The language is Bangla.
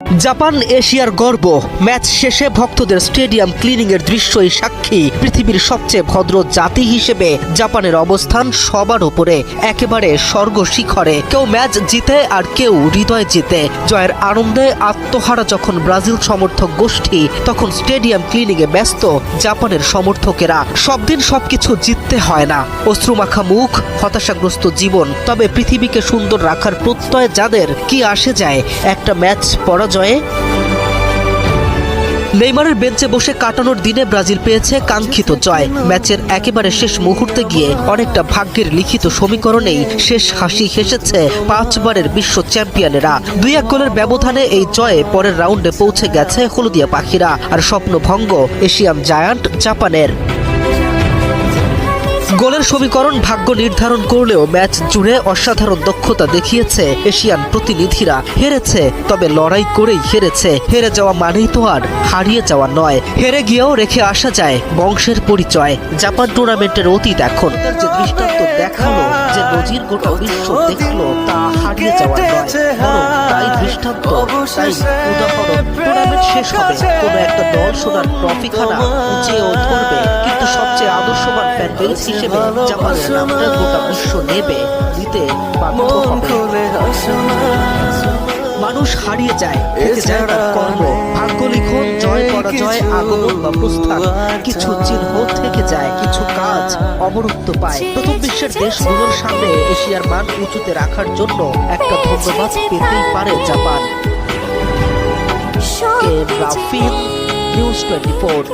জাপান এশিয়ার গর্ব। ম্যাচ শেষে ভক্তদের স্টেডিয়াম ক্লিনিং এর দৃশ্যই সাক্ষী। পৃথিবীর সবচেয়ে ভদ্র জাতি হিসেবে জাপানের অবস্থান সবার উপরে, একেবারে স্বর্গ শিখরে। কেউ ম্যাচ জিতে আর কেউ হৃদয় জিতে। জয়ের আনন্দে আত্মহারা যখন ব্রাজিল সমর্থক গোষ্ঠী, তখন স্টেডিয়াম ক্লিনিং এ ব্যস্ত জাপানের সমর্থকেরা। সব দিন সবকিছু জিততে হয় না, অশ্রুমাখা মুখ, হতাশাগ্রস্ত জীবন। তবে পৃথিবীকে সুন্দর রাখার প্রত্যয় যাদের, কি আসে যায় একটা ম্যাচ পরাজয়ে। নেইমারের বেঞ্চে বসে কাটানোর দিনে ব্রাজিল পেয়েছে কাঙ্ক্ষিত জয়। ম্যাচের একেবারে শেষ মুহূর্তে গিয়ে অনেকটা ভাগ্যের লিখিত সমীকরণেই শেষ হাসি হেসেছে 5 বারের বিশ্ব চ্যাম্পিয়নেরা। 2-1 গোলের ব্যবধানে এই জয়ে পরের রাউন্ডে পৌঁছে গেছে হলুদিয়া পাখিরা। আর স্বপ্নভঙ্গ এশিয়ান জায়ান্ট জাপানের। গোলের সমীকরণ ভাগ্য নির্ধারণ করলেও ম্যাচ জুড়ে অসাধারণ দক্ষতা দেখিয়েছে এশিয়ান প্রতিনিধিরা। হেরেছে, তবে লড়াই করেই হেরেছে। হেরে যাওয়া মানেই তো আর হারিয়ে যাওয়া নয়। হেরে গিয়েও রেখে আসা যায় বংশের পরিচয়। জাপান টুর্নামেন্টের অতীত এখন যে দৃষ্টান্ত দেখালো, যে নজির গোটা বিশ্ব দেখলো, তা হারিয়ে যাওয়া নয়, বরং তাই দৃষ্টান্ত, তাই উদাহরণ। টুর্নামেন্ট শেষ হবে, কোনো একটা দল সোনার ট্রফিখানা উঁচিয়েও ধরবে, কিন্তু সবচেয়ে আদর্শবান ফ্যান বেস হিসেবে জাপানের নামটা গোটা বিশ্ব নেবে, নিতে বাধ্য হবে। মানুষ হারিয়ে যায়, থেকে যায় তার কর্ম, ভাগ্য লিখন, জয় পরাজয়, আগমন বা প্রস্থান। কিছু চিহ্ন থেকে যায়, কিছু কাজ অবরুদ্ধ পায়। প্রথম বিশ্বের দেশগুলোর সামনে এশিয়ার মান উঁচুতে রাখার জন্য একটা ধন্যবাদ পেতেই পারে জাপান। কে রাফিল, নিউজ 24।